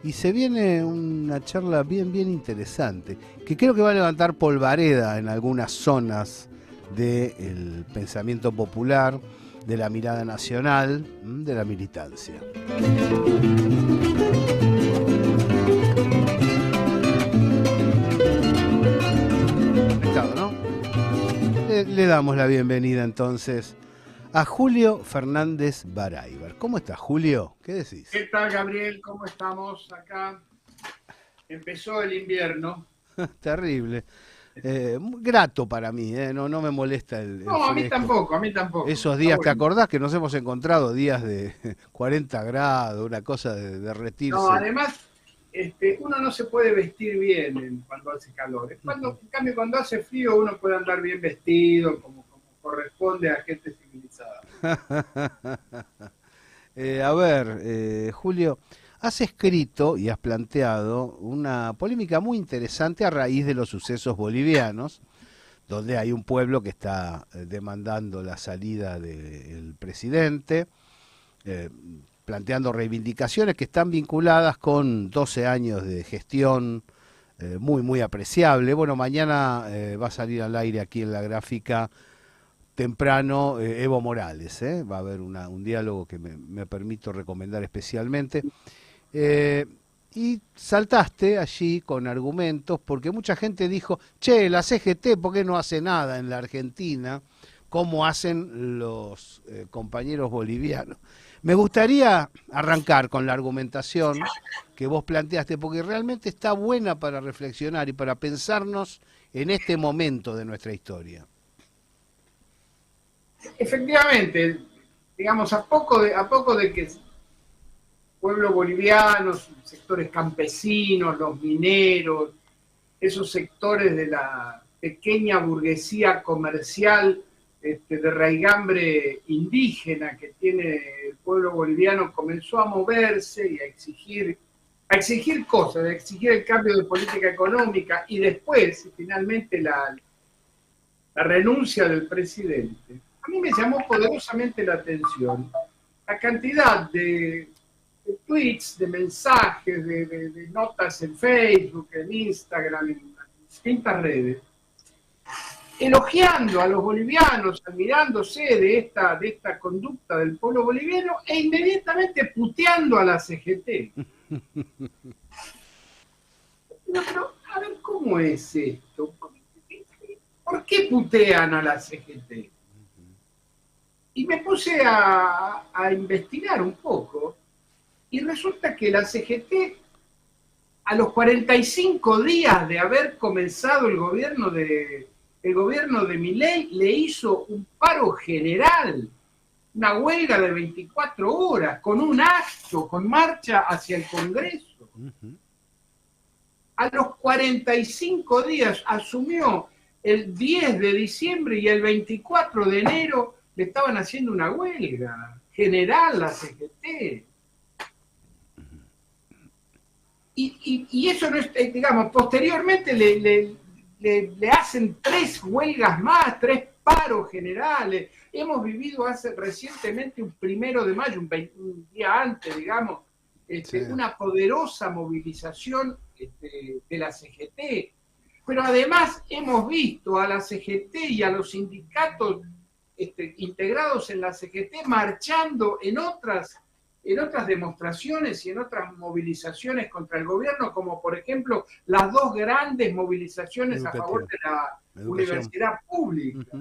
y se viene una charla bien interesante, que creo que va a levantar polvareda en algunas zonas del pensamiento popular, de la mirada nacional, de la militancia. ¿No? Le damos la bienvenida entonces a Julio Fernández Baráibar. ¿Cómo estás, Julio? ¿Qué decís? ¿Qué tal, Gabriel? ¿Cómo estamos acá? Empezó el invierno. Terrible. Grato para mí, no me molesta el No, a mí fresco. tampoco, a mí tampoco. Esos días, ¿te acordás que nos hemos encontrado días de 40 grados, una cosa de derretirse? No, además, uno no se puede vestir bien cuando hace calor. En cambio, cuando hace frío, uno puede andar bien vestido, como corresponde a gente civilizada. A ver, Julio, has escrito y has planteado una polémica muy interesante a raíz de los sucesos bolivianos, donde hay un pueblo que está demandando la salida del presidente, planteando reivindicaciones que están vinculadas con 12 años de gestión muy apreciable. Bueno, mañana va a salir al aire aquí en La Gráfica temprano Evo Morales, va a haber un diálogo que me permito recomendar especialmente. Y saltaste allí con argumentos, porque mucha gente dijo, che, la CGT, ¿por qué no hace nada en la Argentina? Como hacen los compañeros bolivianos. Me gustaría arrancar con la argumentación que vos planteaste, porque realmente está buena para reflexionar y para pensarnos en este momento de nuestra historia. Efectivamente, digamos, a poco de que pueblos bolivianos, sectores campesinos, los mineros, esos sectores de la pequeña burguesía comercial de raigambre indígena que tiene el pueblo boliviano, comenzó a moverse y a exigir cosas, a exigir el cambio de política económica y después, finalmente, la renuncia del presidente. A mí me llamó poderosamente la atención la cantidad de tweets, de mensajes, de notas en Facebook, en Instagram, en distintas redes, elogiando a los bolivianos, admirándose de esta conducta del pueblo boliviano e inmediatamente puteando a la CGT. Pero, a ver, ¿cómo es esto? ¿Por qué putean a la CGT? Y me puse a investigar un poco y resulta que la CGT, a los 45 días de haber comenzado el gobierno de Milei, le hizo un paro general, una huelga de 24 horas, con un acto, con marcha hacia el Congreso. A los 45 días asumió el 10 de diciembre y el 24 de enero le estaban haciendo una huelga general la CGT. Y eso no es, digamos, posteriormente le hacen 3 huelgas más, 3 paros generales. Hemos vivido recientemente un 1 de mayo, un día antes, digamos, sí, una poderosa movilización de la CGT. Pero además hemos visto a la CGT y a los sindicatos integrados en la CGT marchando en otras demostraciones y en otras movilizaciones contra el gobierno, como por ejemplo las 2 grandes movilizaciones a favor de la universidad pública.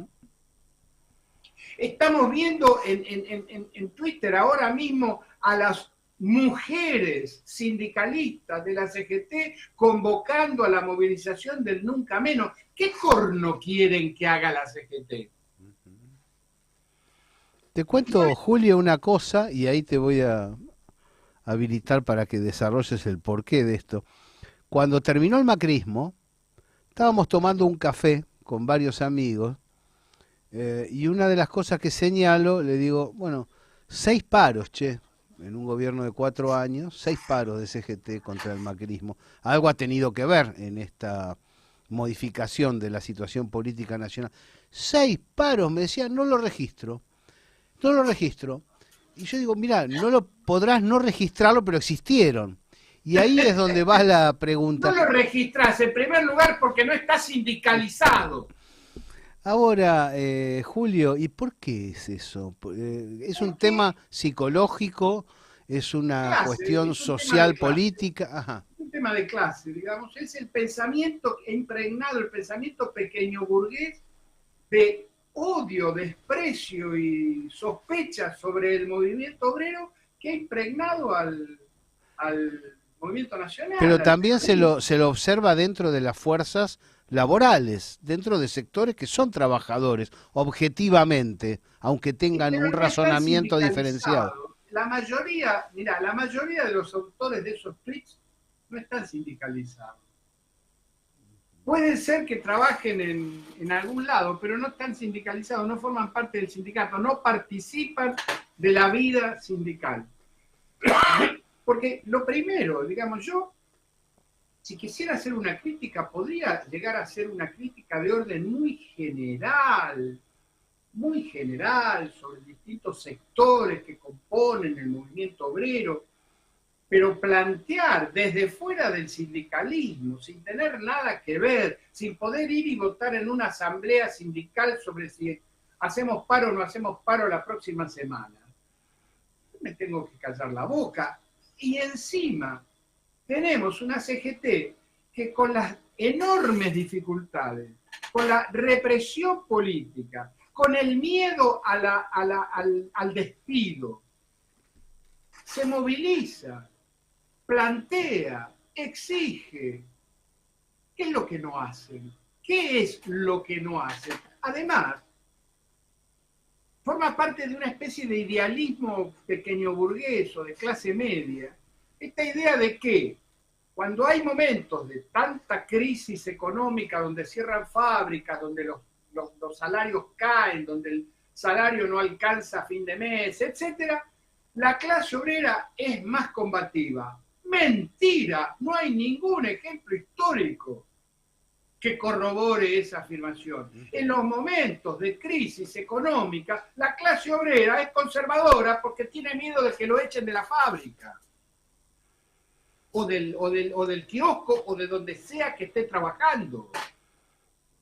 Estamos viendo en Twitter ahora mismo a las mujeres sindicalistas de la CGT convocando a la movilización del Nunca Menos. ¿Qué corno quieren que haga la CGT? Te cuento, Julio, una cosa, y ahí te voy a habilitar para que desarrolles el porqué de esto. Cuando terminó el macrismo, estábamos tomando un café con varios amigos, y una de las cosas que señalo, le digo, bueno, 6 paros, che, en un gobierno de 4 años, 6 paros de CGT contra el macrismo. Algo ha tenido que ver en esta modificación de la situación política nacional. 6 paros, me decían, no lo registro. No lo registro. Y yo digo, mira, no lo podrás no registrarlo, pero existieron. Y ahí es donde va la No pregunta. lo registrás en primer lugar porque no está sindicalizado. Ahora, Julio, ¿y por qué es eso? ¿Es un Porque tema psicológico? ¿Es una clase, cuestión es un tema de social, clase. política? Ajá. Es un tema de clase, digamos. Es el pensamiento impregnado, el pensamiento pequeño burgués de odio, desprecio y sospecha sobre el movimiento obrero que ha impregnado al movimiento nacional, Pero al también peronismo. se lo observa dentro de las fuerzas laborales, dentro de sectores que son trabajadores, objetivamente, aunque tengan Pero un no están razonamiento diferenciado. sindicalizados. La mayoría, mira, la mayoría de los autores de esos tweets no están sindicalizados. Puede ser que trabajen en algún lado, pero no están sindicalizados, no forman parte del sindicato, no participan de la vida sindical. Porque lo primero, digamos, yo, si quisiera hacer una crítica, podría llegar a ser una crítica de orden muy general, sobre distintos sectores que componen el movimiento obrero, pero plantear desde fuera del sindicalismo, sin tener nada que ver, sin poder ir y votar en una asamblea sindical sobre si hacemos paro o no hacemos paro la próxima semana, me tengo que callar la boca. Y encima tenemos una CGT que con las enormes dificultades, con la represión política, con el miedo al despido, se moviliza, plantea, exige. ¿Qué es lo que no hacen? ¿Qué es lo que no hacen? Además, forma parte de una especie de idealismo pequeño burgués o de clase media, esta idea de que cuando hay momentos de tanta crisis económica, donde cierran fábricas, donde los salarios caen, donde el salario no alcanza a fin de mes, etcétera, la clase obrera es más combativa. Mentira, no hay ningún ejemplo histórico que corrobore esa afirmación. En los momentos de crisis económica, la clase obrera es conservadora porque tiene miedo de que lo echen de la fábrica, o del kiosco, o de donde sea que esté trabajando.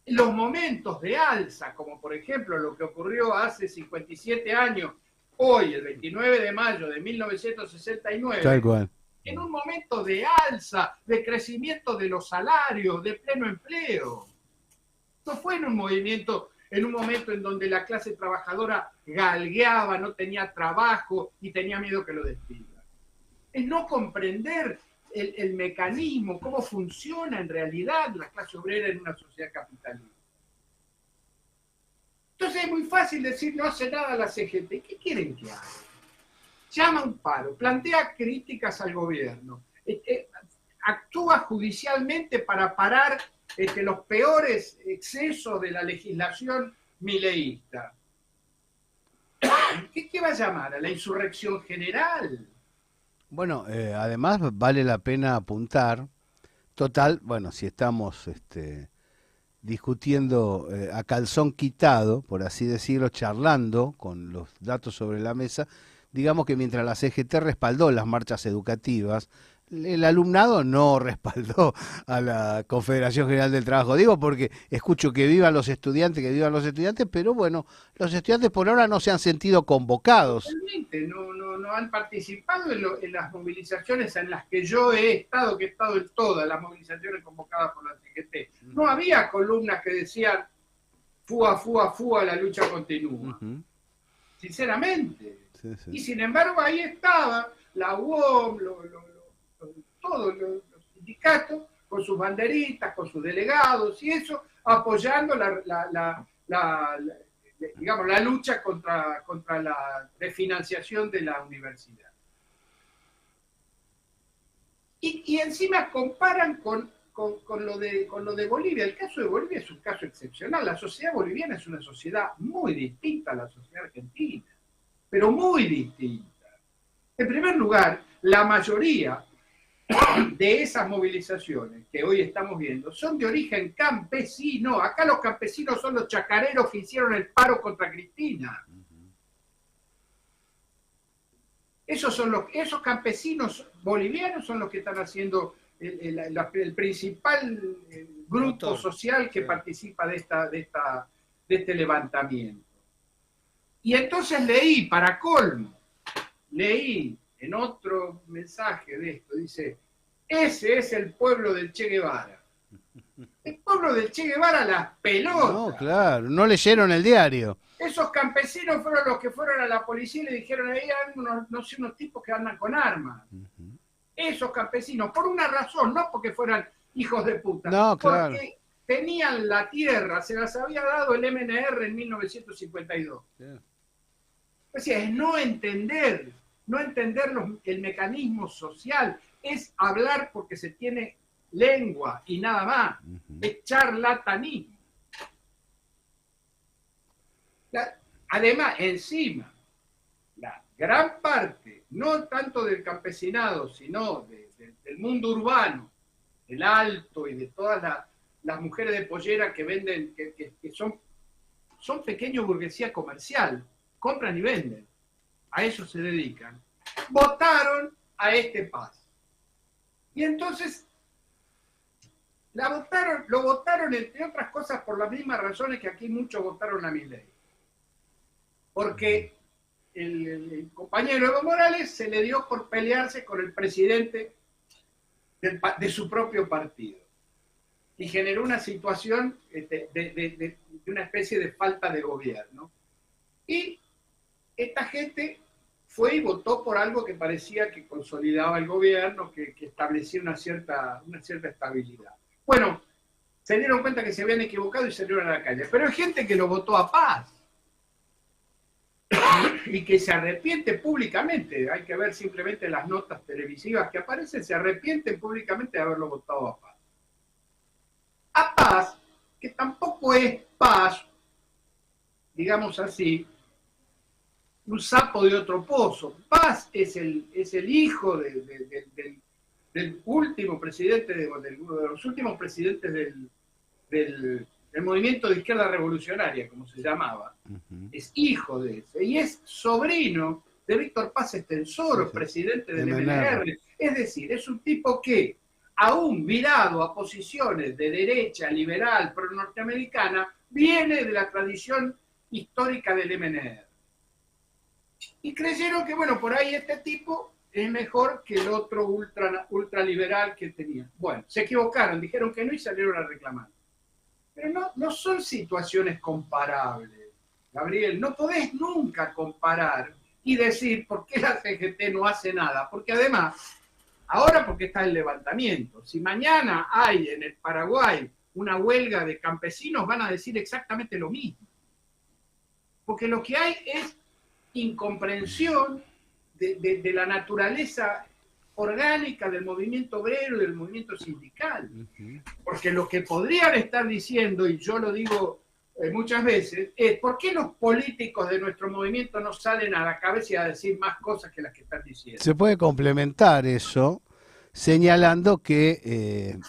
En los momentos de alza, como por ejemplo lo que ocurrió hace 57 años, hoy, el 29 de mayo de Tal 1969, cual. en un momento de alza, de crecimiento de los salarios, de pleno empleo. No fue en un momento en donde la clase trabajadora galgueaba, no tenía trabajo y tenía miedo que lo despidan. Es no comprender el mecanismo, cómo funciona en realidad la clase obrera en una sociedad capitalista. Entonces es muy fácil decir, no hace nada la CGT. ¿Qué quieren que haga? Llama a un paro, plantea críticas al gobierno, actúa judicialmente para parar los peores excesos de la legislación mileísta. ¿Qué va a llamar? ¿A la insurrección general? Bueno, además vale la pena apuntar, total, bueno, si estamos discutiendo a calzón quitado, por así decirlo, charlando con los datos sobre la mesa, digamos que mientras la CGT respaldó las marchas educativas, el alumnado no respaldó a la Confederación General del Trabajo. Digo porque escucho que vivan los estudiantes, pero bueno, los estudiantes por ahora no se han sentido convocados. Totalmente, no han participado en las movilizaciones en las que yo he estado, que he estado en todas las movilizaciones convocadas por la CGT. No había columnas que decían fúa, fúa, fúa, la lucha continúa. Sinceramente. Sí, sí. Y sin embargo ahí estaba la UOM, todos los sindicatos, con sus banderitas, con sus delegados y eso, apoyando digamos, la lucha contra la refinanciación de la universidad. Y encima comparan con lo de Bolivia. El caso de Bolivia es un caso excepcional. La sociedad boliviana es una sociedad muy distinta a la sociedad argentina, pero muy distinta. En primer lugar, la mayoría de esas movilizaciones que hoy estamos viendo son de origen campesino. Acá los campesinos son los chacareros que hicieron el paro contra Cristina. Esos campesinos bolivianos son los que están haciendo el principal grupo social que participa de este levantamiento. Y entonces leí, para colmo, leí en otro mensaje de esto, dice, ese es el pueblo del Che Guevara. El pueblo del Che Guevara, las pelotas. No, claro, no leyeron el diario. Esos campesinos fueron los que fueron a la policía y le dijeron, ahí hay unos tipos que andan con armas. Esos campesinos, por una razón, no porque fueran hijos de puta, no, claro. porque tenían la tierra, se las había dado el MNR en 1952. Yeah. O sea, es no entender el mecanismo social, es hablar porque se tiene lengua y nada más, es charlatanismo. Además, encima, la gran parte, no tanto del campesinado, sino del mundo urbano, del alto y de todas las mujeres de pollera que venden, que son pequeña burguesía comercial, compran y venden, a eso se dedican, votaron a este Paz. Y entonces lo votaron, entre otras cosas, por las mismas razones que aquí muchos votaron a Milei. Porque el compañero Evo Morales se le dio por pelearse con el presidente de su propio partido. Y generó una situación de una especie de falta de gobierno. Y esta gente fue y votó por algo que parecía que consolidaba el gobierno, que establecía una cierta estabilidad. Bueno, se dieron cuenta que se habían equivocado y salieron a la calle. Pero hay gente que lo votó a Paz y que se arrepiente públicamente. Hay que ver simplemente las notas televisivas que aparecen, se arrepienten públicamente de haberlo votado a Paz. A Paz, que tampoco es Paz, digamos así, un sapo de otro pozo. Paz es el hijo del último presidente, de los últimos presidentes del movimiento de izquierda revolucionaria, como se llamaba. Es hijo de ese. Y es sobrino de Víctor Paz Estenssoro, presidente del MNR. Es decir, es un tipo que, aún virado a posiciones de derecha, liberal, pro-norteamericana, viene de la tradición histórica del MNR. Y creyeron que, bueno, por ahí este tipo es mejor que el otro ultraliberal que tenía. Bueno, se equivocaron, dijeron que no y salieron a reclamar. Pero no son situaciones comparables, Gabriel. No podés nunca comparar y decir por qué la CGT no hace nada. Porque además, ahora porque está el levantamiento, si mañana hay en el Paraguay una huelga de campesinos, van a decir exactamente lo mismo. Porque lo que hay es incomprensión de la naturaleza orgánica del movimiento obrero y del movimiento sindical. Porque lo que podrían estar diciendo, y yo lo digo muchas veces, es ¿por qué los políticos de nuestro movimiento no salen a la cabeza y a decir más cosas que las que están diciendo? Se puede complementar eso señalando que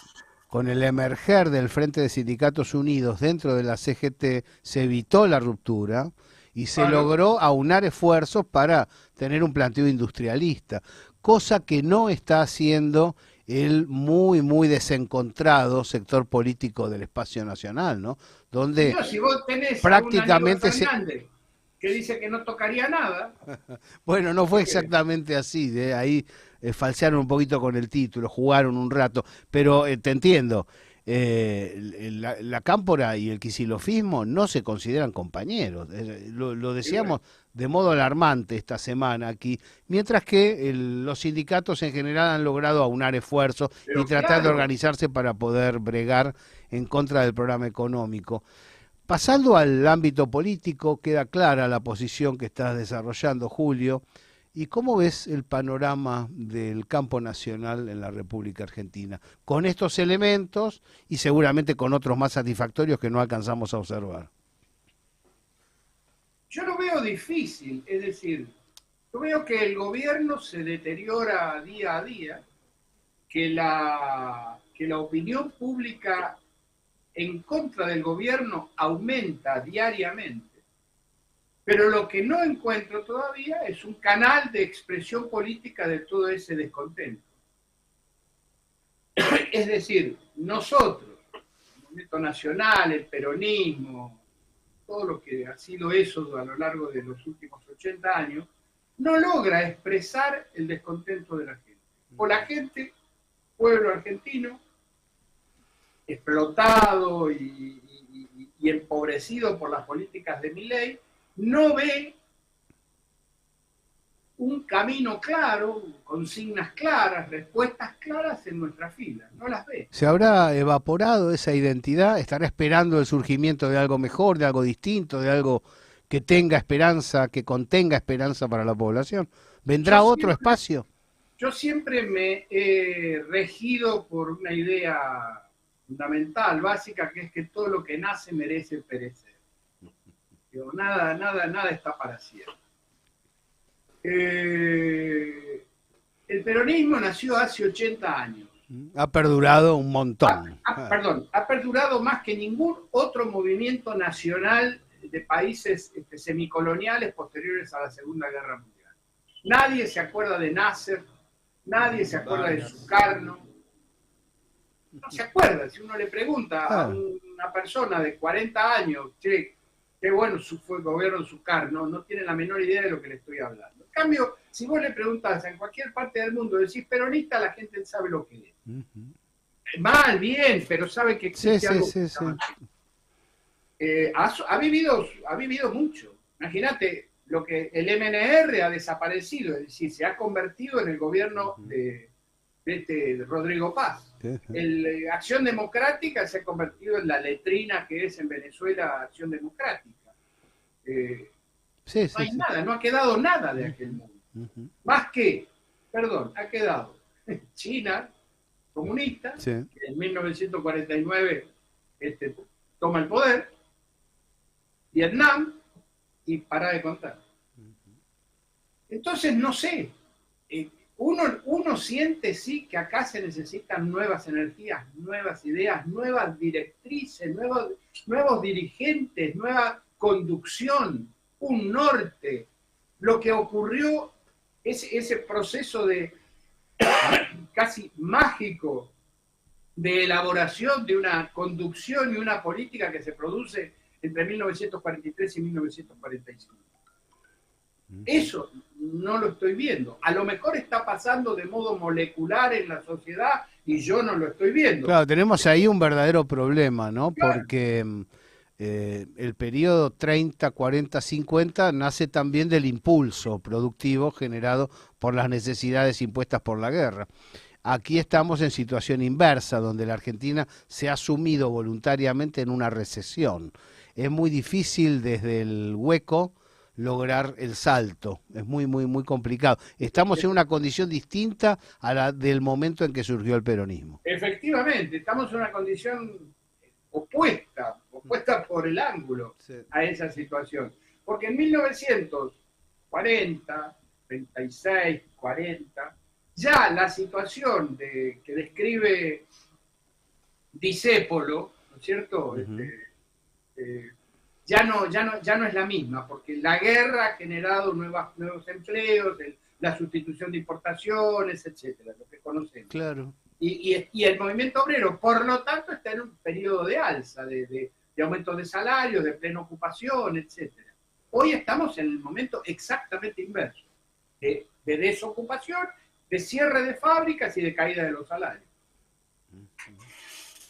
con el emerger del Frente de Sindicatos Unidos dentro de la CGT se evitó la ruptura y se logró aunar esfuerzos para tener un planteo industrialista, cosa que no está haciendo el muy desencontrado sector político del espacio nacional, ¿no? Donde no, si vos tenés prácticamente a un Fernández que dice que no tocaría nada. Bueno, no fue exactamente así, de ahí falsearon un poquito con el título, jugaron un rato, pero te entiendo. La cámpora y el quisilofismo no se consideran compañeros, lo decíamos de modo alarmante esta semana aquí, mientras que los sindicatos en general han logrado aunar esfuerzos y tratar de organizarse para poder bregar en contra del programa económico. Pasando al ámbito político, queda clara la posición que estás desarrollando, Julio. ¿Y cómo ves el panorama del campo nacional en la República Argentina? Con estos elementos y seguramente con otros más satisfactorios que no alcanzamos a observar. Yo lo veo difícil, es decir, yo veo que el gobierno se deteriora día a día, que la opinión pública en contra del gobierno aumenta diariamente, Pero lo que no encuentro todavía es un canal de expresión política de todo ese descontento. Es decir, nosotros, el movimiento nacional, el peronismo, todo lo que ha sido eso a lo largo de los últimos 80 años, no logra expresar el descontento de la gente. O la gente, pueblo argentino, explotado y empobrecido por las políticas de Milei, no ve un camino claro, consignas claras, respuestas claras en nuestra fila. No las ve. ¿Se habrá evaporado esa identidad? ¿Estará esperando el surgimiento de algo mejor, de algo distinto, de algo que tenga esperanza, que contenga esperanza para la población? ¿Vendrá otro espacio? Yo siempre me he regido por una idea fundamental, básica, que es que todo lo que nace merece perecer. Digo, nada está para siempre. El peronismo nació hace 80 años. Ha perdurado un montón. Ha perdurado más que ningún otro movimiento nacional de países semicoloniales posteriores a la Segunda Guerra Mundial. Nadie se acuerda de Nasser, nadie se acuerda de Sukarno. No se acuerda. Si uno le pregunta a una persona de 40 años, che, qué bueno fue el gobierno de Sukarno, no tiene la menor idea de lo que le estoy hablando. En cambio, si vos le preguntás en cualquier parte del mundo, decís peronista, la gente sabe lo que es. Mal, bien, pero sabe que existe algo. Ha vivido mucho. Imagínate lo que el MNR ha desaparecido, es decir, se ha convertido en el gobierno de Rodrigo Paz. Acción Democrática se ha convertido en la letrina que es en Venezuela Acción Democrática. No hay nada, no ha quedado nada de aquel mundo. Más que, ha quedado China comunista, que en 1949 toma el poder, Vietnam, y para de contar. Entonces, no sé, uno siente sí que acá se necesitan nuevas energías, nuevas ideas, nuevas directrices, nuevos dirigentes, nueva conducción, un norte. Lo que ocurrió, ese proceso de casi mágico de elaboración de una conducción y una política que se produce entre 1943 y 1945. Eso no lo estoy viendo. A lo mejor está pasando de modo molecular en la sociedad y yo no lo estoy viendo. Claro, tenemos ahí un verdadero problema, ¿no? Claro. Porque el periodo 30, 40, 50 nace también del impulso productivo generado por las necesidades impuestas por la guerra. Aquí estamos en situación inversa, donde la Argentina se ha sumido voluntariamente en una recesión. Es muy difícil desde el hueco lograr el salto, es muy complicado. Estamos en una condición distinta a la del momento en que surgió el peronismo. Efectivamente, estamos en una condición opuesta por el ángulo a esa situación. Porque en 1940, 36, 40, ya la situación que describe Discépolo, ¿no es cierto? Ya no es la misma, porque la guerra ha generado nuevos empleos, la sustitución de importaciones, etcétera, lo que conocemos. Claro. Y el movimiento obrero, por lo tanto, está en un periodo de alza, de aumento de salarios, de plena ocupación, etcétera. Hoy estamos en el momento exactamente inverso, de desocupación, de cierre de fábricas y de caída de los salarios.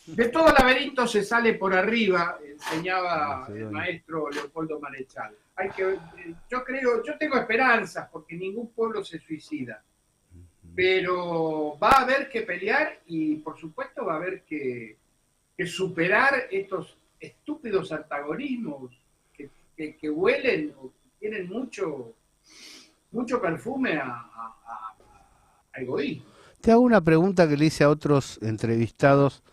De todo laberinto se sale por arriba, enseñaba el maestro Leopoldo Marechal. Yo tengo esperanzas porque ningún pueblo se suicida, pero va a haber que pelear y por supuesto va a haber que superar estos estúpidos antagonismos que huelen o que tienen mucho perfume a egoísmo. Te hago una pregunta que le hice a otros entrevistados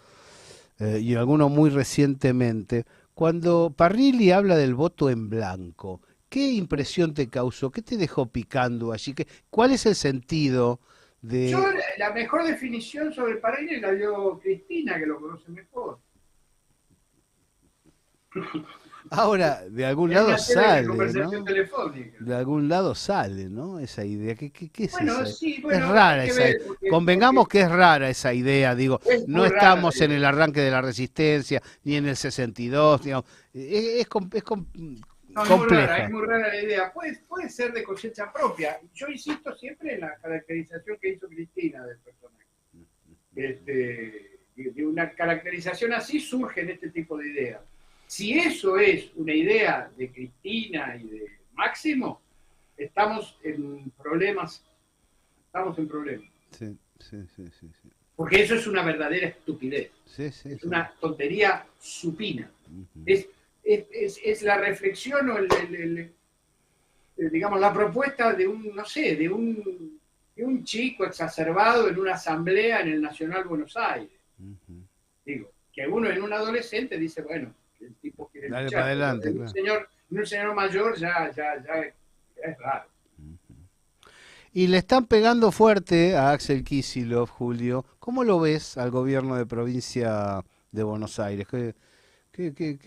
y alguno muy recientemente. Cuando Parrilli habla del voto en blanco, ¿qué impresión te causó? ¿Qué te dejó picando allí? ¿Cuál es el sentido de...? Yo la mejor definición sobre Parrilli la dio Cristina, que lo conoce mejor. Ahora, de algún En lado una tele de sale, conversación ¿no? telefónica. De algún lado sale, ¿no? Esa idea. ¿Qué es Bueno, esa? sí, Es bueno, hay rara que esa ver, idea. Convengamos que es rara esa idea, digo, es no muy rara la estamos en idea. el arranque de la resistencia, ni en el 62, digamos. No, es Compleja. muy rara la idea. Puede ser de cosecha propia. Yo insisto siempre en la caracterización que hizo Cristina del personaje. De una caracterización así surgen este tipo de ideas. Si eso es una idea de Cristina y de Máximo, estamos en problemas. Estamos en problemas. Sí, sí, sí, sí, sí. Porque eso es una verdadera estupidez. Sí, sí, Es sí. una tontería supina. Ujú. Es la reflexión o digamos, la propuesta de un, no sé, de un chico exacerbado en una asamblea en el Nacional Buenos Aires. Ujú. Digo, que uno en un adolescente dice, bueno, el tipo quiere Dale para luchar, pero adelante, claro. en un señor mayor ya es raro. Y le están pegando fuerte a Axel Kicillof, Julio. ¿Cómo lo ves al gobierno de provincia de Buenos Aires? ¿Qué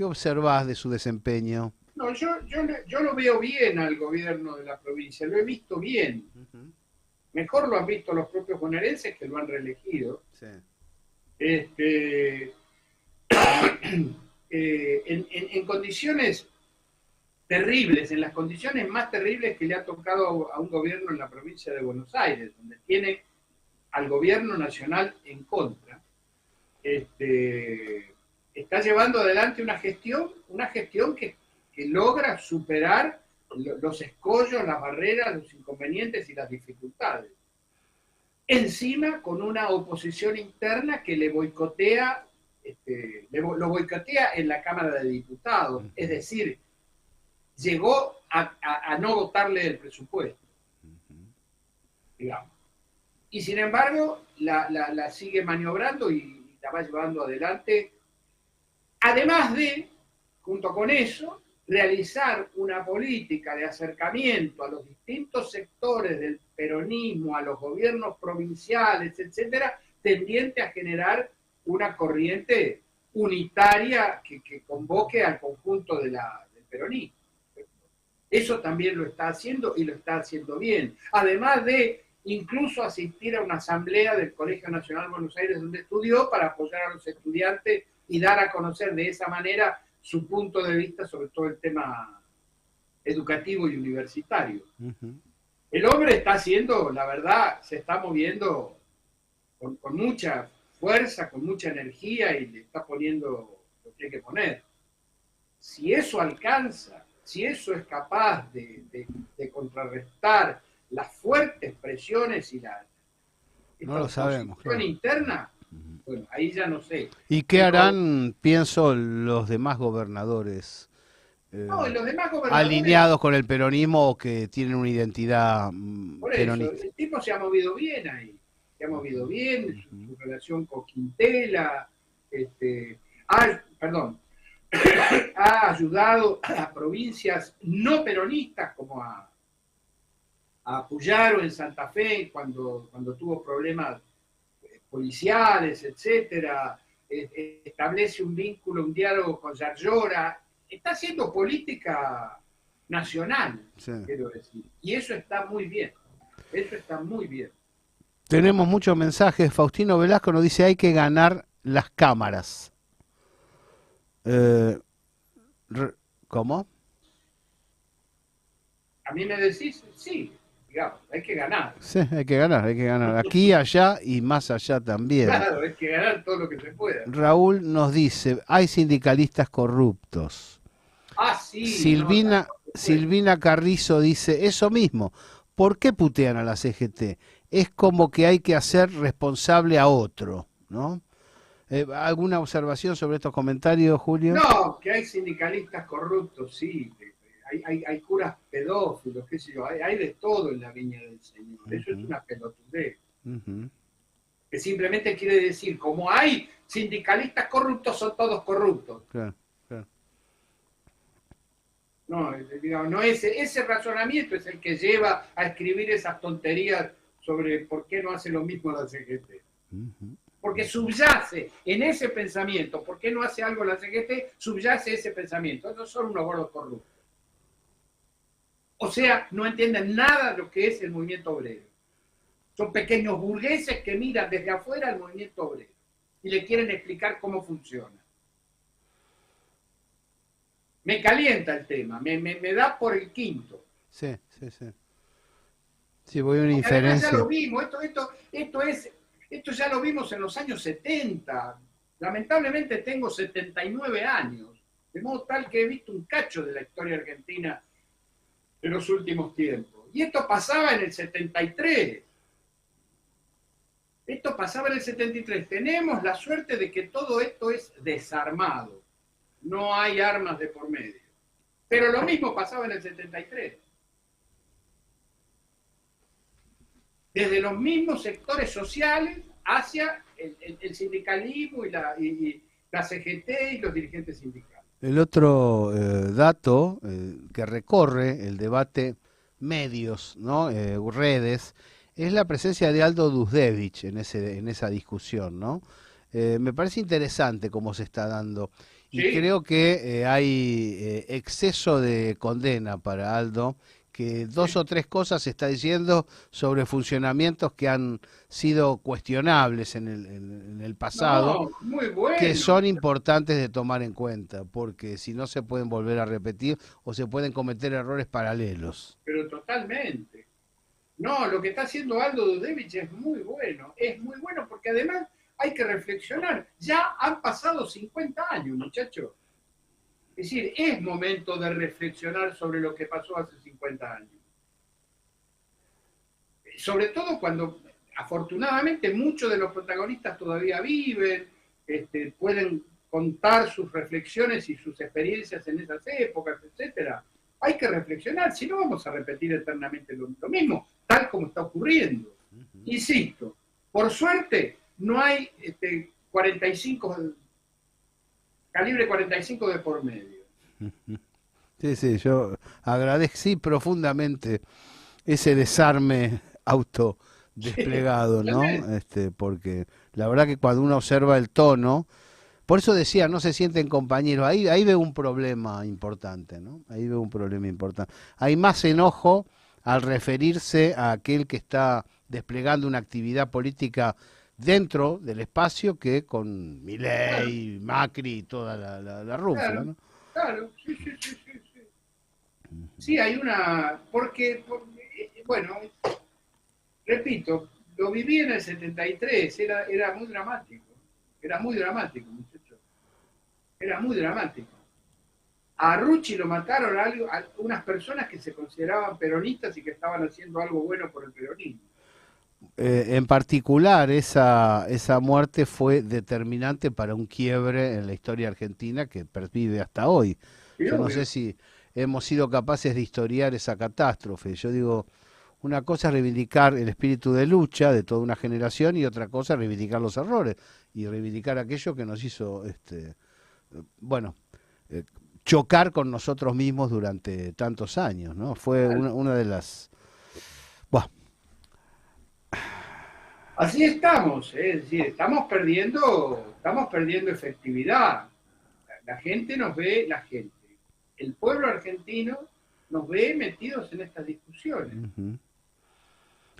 observás de su desempeño? No, yo lo veo bien al gobierno de la provincia, lo he visto bien. Ujú. Mejor lo han visto los propios bonaerenses que lo han reelegido. Sí. Este, en condiciones terribles, en las condiciones más terribles que le ha tocado a un gobierno en la provincia de Buenos Aires, donde tiene al gobierno nacional en contra, está llevando adelante una gestión que logra superar los escollos, las barreras, los inconvenientes y las dificultades. Encima con una oposición interna que le boicotea, lo boicotea en la Cámara de Diputados, es decir, llegó a no votarle el presupuesto, digamos. Y sin embargo, la sigue maniobrando y la va llevando adelante. Además de, junto con eso, realizar una política de acercamiento a los distintos sectores del peronismo, a los gobiernos provinciales, etcétera, tendiente a generar una corriente unitaria que convoque al conjunto del peronismo. Eso también lo está haciendo y lo está haciendo bien. Además de incluso asistir a una asamblea del Colegio Nacional de Buenos Aires donde estudió para apoyar a los estudiantes y dar a conocer de esa manera su punto de vista sobre todo el tema educativo y universitario. Uh-huh. El hombre está haciendo, la verdad, se está moviendo con mucha fuerza, con mucha energía y le está poniendo lo que hay que poner. Si eso alcanza, si eso es capaz de contrarrestar las fuertes presiones y la no lo sabemos, claro. Interna, bueno, ahí ya no sé. ¿Y qué harán, pienso, los demás gobernadores? No, los demás gobernadores alineados con el peronismo o que tienen una identidad por peronista. Eso, el tipo se ha movido bien ahí, se ha movido bien, su relación con Quintela, ha ayudado a provincias no peronistas como a Puyaro en Santa Fe cuando tuvo problemas policiales, etcétera, establece un vínculo, un diálogo con Yarlora, está haciendo política nacional, sí, quiero decir, y eso está muy bien, eso está muy bien. Tenemos muchos mensajes. Faustino Velasco nos dice: hay que ganar las cámaras. ¿Cómo? A mí me decís, sí, digamos, hay que ganar. Sí, hay que ganar. Aquí, allá y más allá también. Claro, hay que ganar todo lo que se pueda. Raúl nos dice: hay sindicalistas corruptos. Ah, sí. Silvina Carrizo dice: eso mismo. ¿Por qué putean a la CGT? Es como que hay que hacer responsable a otro, ¿no? ¿Alguna observación sobre estos comentarios, Julio? No, que hay sindicalistas corruptos, sí. Hay curas pedófilos, qué sé yo. Hay de todo en la viña del Señor. Eso es una pelotudez. Que simplemente quiere decir, como hay sindicalistas corruptos, son todos corruptos. Claro. No, digamos, no ese razonamiento es el que lleva a escribir esas tonterías sobre por qué no hace lo mismo la CGT. porque subyace en ese pensamiento. ¿Por qué no hace algo la CGT? Subyace ese pensamiento. Estos son unos gordos corruptos. O sea, no entienden nada de lo que es el movimiento obrero. Son pequeños burgueses que miran desde afuera el movimiento obrero y le quieren explicar cómo funciona. Me calienta el tema, me da por el quinto. Sí, sí, sí. Sí, voy a una Porque además inferencia. ya lo vimos, esto ya lo vimos en los años 70. Lamentablemente tengo 79 años, de modo tal que he visto un cacho de la historia argentina en los últimos tiempos. Y esto pasaba en el 73. Esto pasaba en el 73. Tenemos la suerte de que todo esto es desarmado. No hay armas de por medio. Pero lo mismo pasaba en el 73. Desde los mismos sectores sociales hacia el sindicalismo y la CGT y los dirigentes sindicales. El otro dato que recorre el debate medios, ¿no? Redes, es la presencia de Aldo Duzdevic en esa discusión, ¿no? Me parece interesante cómo se está dando y ¿Sí? creo que hay exceso de condena para Aldo, que dos o tres cosas está diciendo sobre funcionamientos que han sido cuestionables en el pasado, No, muy que bueno, son importantes de tomar en cuenta, porque si no se pueden volver a repetir o se pueden cometer errores paralelos. pero totalmente. No, lo que está haciendo Aldo Dudevich es muy bueno porque además hay que reflexionar. Ya han pasado 50 años, muchachos. Es decir, es momento de reflexionar sobre lo que pasó hace 50 años. Sobre todo cuando, afortunadamente, muchos de los protagonistas todavía viven, pueden contar sus reflexiones y sus experiencias en esas épocas, etcétera. Hay que reflexionar, si no vamos a repetir eternamente lo mismo, tal como está ocurriendo. Insisto, por suerte no hay 45 calibre 45 de por medio. Sí, sí, yo agradecí profundamente ese desarme autodesplegado, ¿no? Porque la verdad que cuando uno observa el tono, por eso decía, no se sienten compañeros, ahí veo un problema importante, ¿no? Ahí veo un problema importante. Hay más enojo al referirse a aquel que está desplegando una actividad política dentro del espacio que con Claro, Milei, Macri y toda la rúfula, claro, ¿no? claro, sí, sí, sí, sí, sí. Sí, hay una, bueno, repito, lo viví en el 73, era muy dramático, muchachos, era muy dramático. A Rucci lo mataron a unas personas que se consideraban peronistas y que estaban haciendo algo bueno por el peronismo. En particular, esa muerte fue determinante para un quiebre en la historia argentina que pervive hasta hoy. Sí, Yo no sé obvio. si hemos sido capaces de historiar esa catástrofe. Yo digo, una cosa es reivindicar el espíritu de lucha de toda una generación y otra cosa es reivindicar los errores y reivindicar aquello que nos hizo, bueno, eh, chocar con nosotros mismos durante tantos años, ¿no? Fue una de las... Buah, Así estamos, es decir, estamos perdiendo efectividad. La gente nos ve, el pueblo argentino nos ve metidos en estas discusiones. ujú. Nos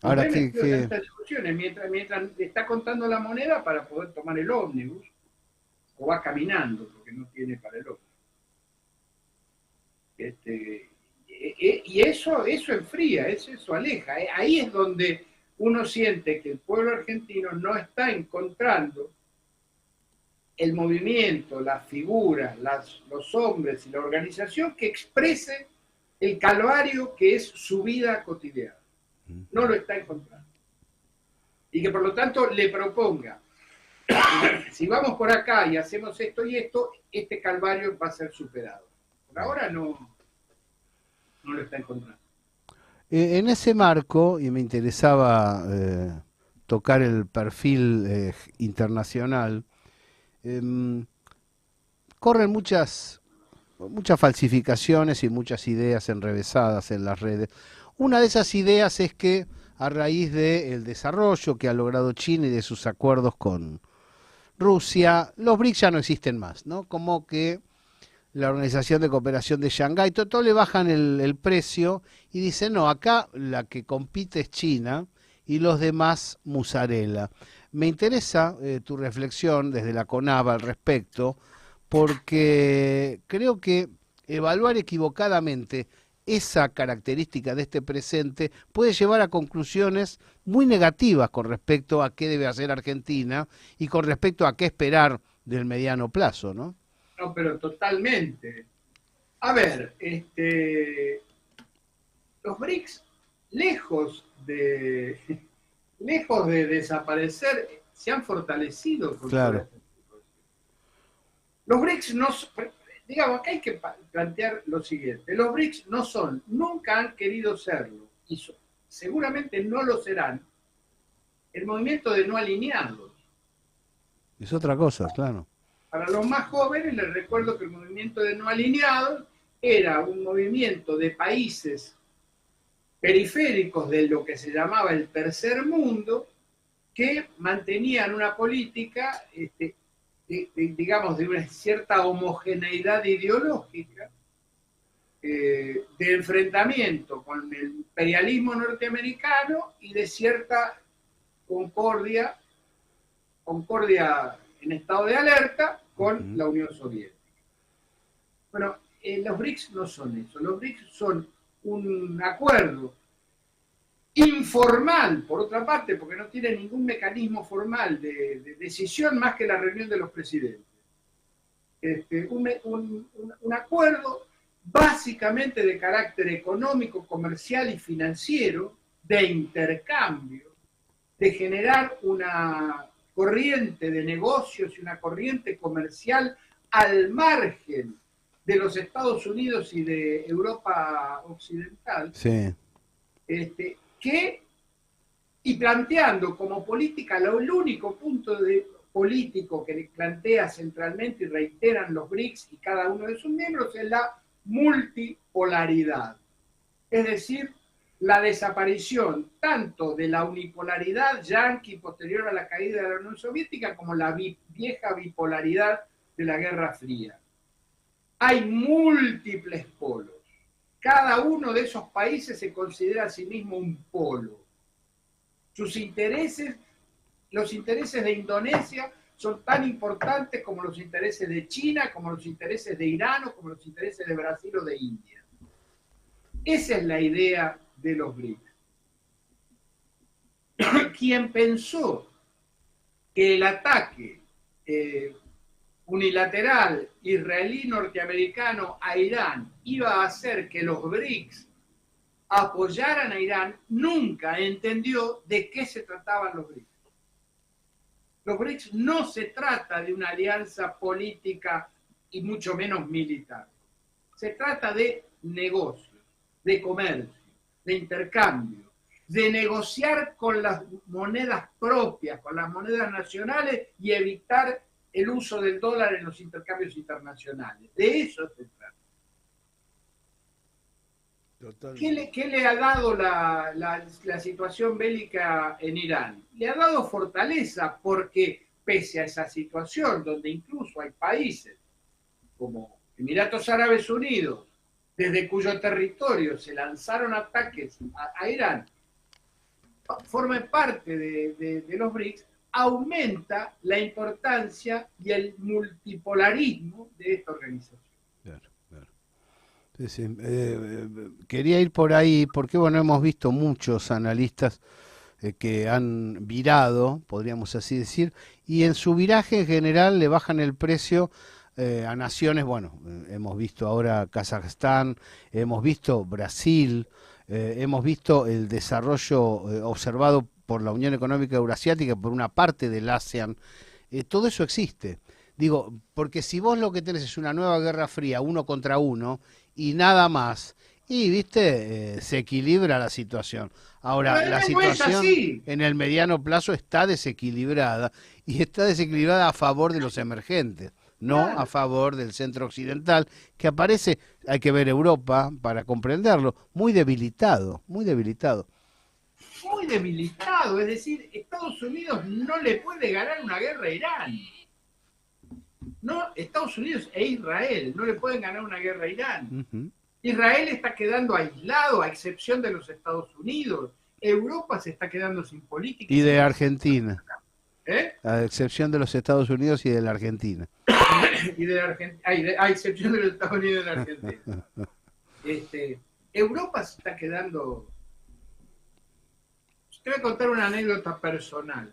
Ahora ve metidos en que estas discusiones mientras está contando la moneda para poder tomar el ómnibus o va caminando porque no tiene para el ómnibus. Y eso enfría, eso aleja. Ahí es donde uno siente que el pueblo argentino no está encontrando el movimiento, las figuras, los hombres y la organización que exprese el calvario que es su vida cotidiana. No lo está encontrando. Y que por lo tanto le proponga, si vamos por acá y hacemos esto y esto, este calvario va a ser superado. Por ahora no lo está encontrando. En ese marco, y me interesaba tocar el perfil internacional, em, corren muchas falsificaciones y muchas ideas enrevesadas en las redes. Una de esas ideas es que a raíz del desarrollo que ha logrado China y de sus acuerdos Rusia, los BRICS ya no existen más, ¿no? Como que la Organización de Cooperación de Shanghái, todo le bajan el precio y dicen, no, acá la que compite es China y los demás musarela. Me interesa tu reflexión desde la CONAVA al respecto, porque creo que evaluar equivocadamente esa característica de este presente puede llevar a conclusiones muy negativas con respecto a qué debe hacer Argentina y con respecto a qué esperar del mediano plazo, ¿no? No, pero totalmente. A ver, los BRICS, lejos de, lejos de desaparecer, se han fortalecido con toda Claro. esta situación. Los BRICS no, digamos, acá hay que plantear lo siguiente, los BRICS no son, nunca han querido serlo, y seguramente no lo serán, el movimiento de no alineados. Es otra cosa, claro. Para los más jóvenes les recuerdo que el movimiento de no alineados era un movimiento de países periféricos de lo que se llamaba el tercer mundo, que mantenían una política, digamos, de una cierta homogeneidad ideológica, de enfrentamiento con el imperialismo norteamericano y de cierta concordia en estado de alerta con la Unión Soviética. Bueno, los BRICS no son eso, los BRICS son un acuerdo informal, por otra parte, porque no tiene ningún mecanismo formal de decisión más que la reunión de los presidentes. Un acuerdo básicamente de carácter económico, comercial y financiero, de intercambio, de generar una corriente de negocios y una corriente comercial al margen de los Estados Unidos y de Europa Occidental, Sí. Y planteando como política, el único punto político que plantea centralmente y reiteran los BRICS y cada uno de sus miembros es la multipolaridad. Es decir, la desaparición tanto de la unipolaridad yanqui posterior a la caída de la Unión Soviética como la vieja bipolaridad de la Guerra Fría. Hay múltiples polos. Cada uno de esos países se considera a sí mismo un polo. Sus intereses, los intereses de Indonesia son tan importantes como los intereses de China, como los intereses de Irán o como los intereses de Brasil o de India. Esa es la idea de los BRICS. Quien pensó que el ataque unilateral israelí-norteamericano a Irán iba a hacer que los BRICS apoyaran a Irán, nunca entendió de qué se trataban los BRICS. Los BRICS no se trata de una alianza política y mucho menos militar. Se trata de negocios, de comercio, de intercambio, de negociar con las monedas propias, con las monedas nacionales y evitar el uso del dólar en los intercambios internacionales. De eso se trata. ¿Qué le ha dado la situación bélica en Irán? Le ha dado fortaleza porque pese a esa situación donde incluso hay países como Emiratos Árabes Unidos, desde cuyo territorio se lanzaron ataques a Irán, forman parte de los BRICS, aumenta la importancia y el multipolarismo de esta organización. Claro, claro. Sí, sí. Quería ir por ahí porque, bueno, hemos visto muchos analistas que han virado, podríamos así decir, y en su viraje en general le bajan el precio a naciones, bueno, hemos visto ahora Kazajstán, hemos visto Brasil, hemos visto el desarrollo observado por la Unión Económica Eurasiática, por una parte del ASEAN, todo eso existe. Digo, porque si vos lo que tenés es una nueva guerra fría, uno contra uno, y nada más, y viste, se equilibra la situación. Ahora, la situación en el mediano plazo está desequilibrada, y está desequilibrada a favor de los emergentes, no a favor del centro occidental, que aparece, hay que ver Europa para comprenderlo, muy debilitado, muy debilitado. Muy debilitado, es decir, Estados Unidos no le puede ganar una guerra a Irán. No, Estados Unidos e Israel no le pueden ganar una guerra a Irán. Ujú. Israel está quedando aislado, a excepción de los Estados Unidos. Europa se está quedando sin política. Y de Argentina, ¿Eh? a excepción de los Estados Unidos y de la Argentina. Y de Argentina, a excepción de los Estados Unidos y de la Argentina. Europa se está quedando. Te voy a contar una anécdota personal.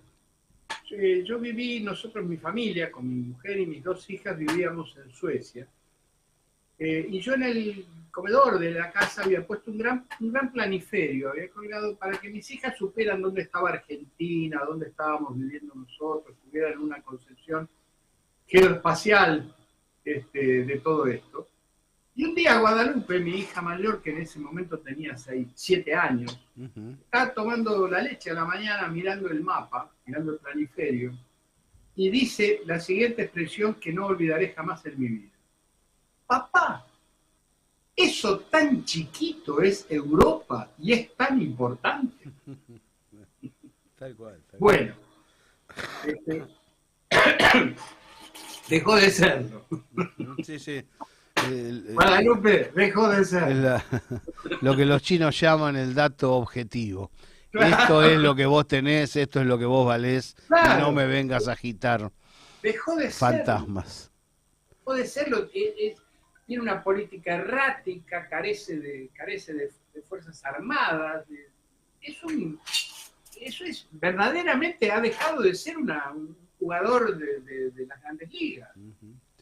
Yo viví, nosotros, mi familia, con mi mujer y mis 2 hijas, vivíamos en Suecia. Y yo en el comedor de la casa había puesto un gran planiferio, había colgado para que mis hijas supieran dónde estaba Argentina, dónde estábamos viviendo nosotros, tuvieran una concepción geoespacial de todo esto. Y un día Guadalupe, mi hija mayor, que en ese momento tenía 7 años, estaba tomando la leche a la mañana mirando el mapa, mirando el planiferio, y dice la siguiente expresión que no olvidaré jamás en mi vida. Papá, eso tan chiquito es Europa y es tan importante. Tal cual. Bueno, dejó de serlo. Sí, sí. Guadalupe dejó de ser. Lo que los chinos llaman el dato objetivo. Esto es lo que vos tenés, esto es lo que vos valés, Claro. y no me vengas a agitar Dejó de fantasmas. serlo. Puede serlo. Tiene una política errática, carece de fuerzas armadas. Eso es verdaderamente, ha dejado de ser un jugador de las grandes ligas.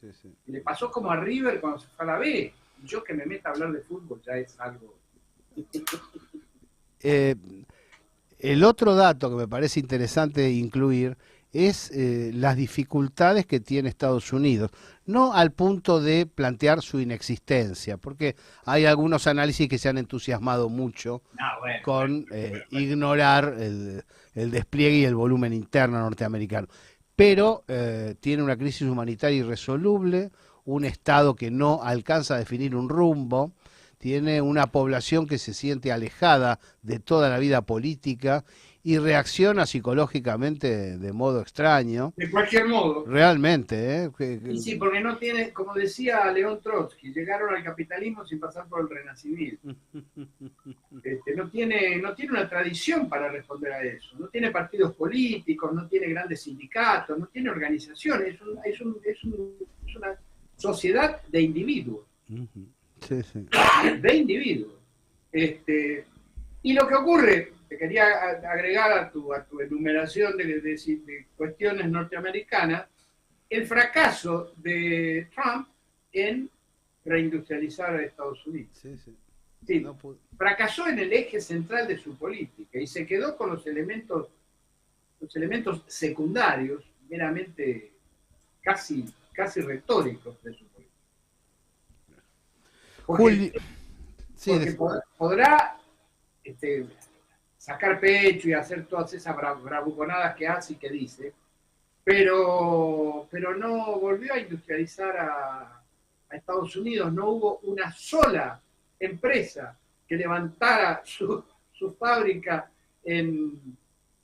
Sí, sí. Y le pasó como a River cuando se fue a la B. Y yo que me meta a hablar de fútbol ya es algo. El otro dato que me parece interesante incluir es las dificultades que tiene Estados Unidos, no al punto de plantear su inexistencia, porque hay algunos análisis que se han entusiasmado mucho con ignorar el despliegue y el volumen interno norteamericano, pero tiene una crisis humanitaria irresoluble, un Estado que no alcanza a definir un rumbo, tiene una población que se siente alejada de toda la vida política y reacciona psicológicamente de modo extraño. De cualquier modo. Realmente, ¿eh? Y sí, porque no tiene, como decía León Trotsky, llegaron al capitalismo sin pasar por el renacimiento. No tiene una tradición para responder a eso. No tiene partidos políticos, no tiene grandes sindicatos, no tiene organizaciones. Es una sociedad de individuos. Sí, sí. De individuos. Y lo que ocurre, te quería agregar a tu enumeración de cuestiones norteamericanas, el fracaso de Trump en reindustrializar a Estados Unidos. Sí, sí. Sí, No fracasó en el eje central de su política y se quedó con los elementos secundarios, meramente casi retóricos de su política. Porque podrá sacar pecho y hacer todas esas bravuconadas que hace y que dice, pero no volvió a industrializar a Estados Unidos. No hubo una sola empresa que levantara su fábrica en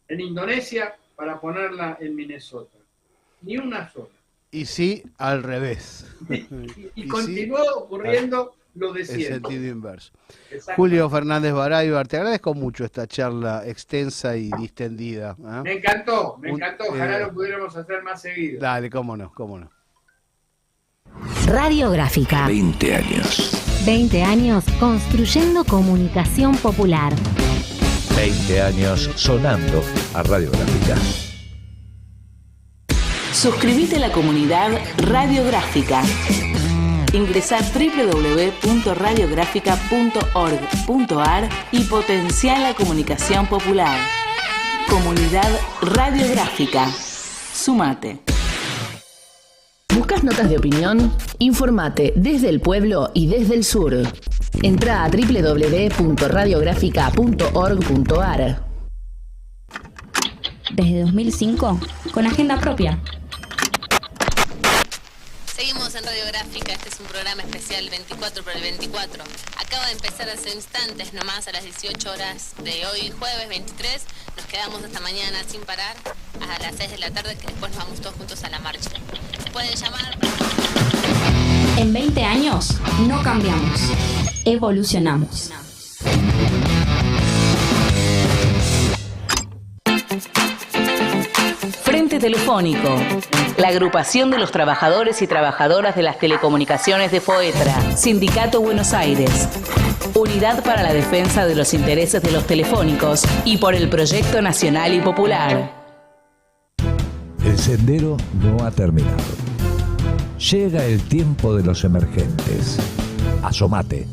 Indonesia para ponerla en Minnesota. Ni una sola. Y sí, al revés. Y continuó ocurriendo lo de en siempre. sentido inverso. Julio Fernández Baraybar, te agradezco mucho esta charla extensa y distendida. ¿Eh? Me encantó. Ojalá lo pudiéramos hacer más seguido. Dale, cómo no. Radiográfica. 20 años. 20 años construyendo comunicación popular. 20 años sonando a Radiográfica. Suscríbete a la comunidad Radiográfica. Ingresá a www.radiográfica.org.ar y potenciá la comunicación popular. Comunidad Radiográfica. Sumate. ¿Buscas notas de opinión? Informate desde el pueblo y desde el sur. Entrá a www.radiográfica.org.ar. Desde 2005, con agenda propia. Seguimos en Radiográfica, este es un programa especial 24 por el 24. Acaba de empezar hace instantes nomás a las 18 horas de hoy, jueves 23. Nos quedamos hasta mañana sin parar, a las 6 de la tarde, que después nos vamos todos juntos a la marcha. Pueden llamar En 20 años no cambiamos, evolucionamos. Frente Telefónico, la agrupación de los trabajadores y trabajadoras de las telecomunicaciones de FOETRA, Sindicato Buenos Aires, Unidad para la Defensa de los Intereses de los Telefónicos y por el Proyecto Nacional y Popular. El sendero no ha terminado. Llega el tiempo de los emergentes. Asomate.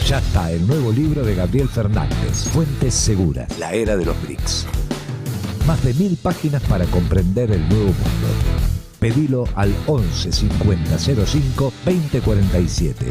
Ya está el nuevo libro de Gabriel Fernández, Fuentes Seguras, la era de los BRICS. Más de 1000 páginas para comprender el nuevo mundo. Pedilo al 11 50 05 20 47.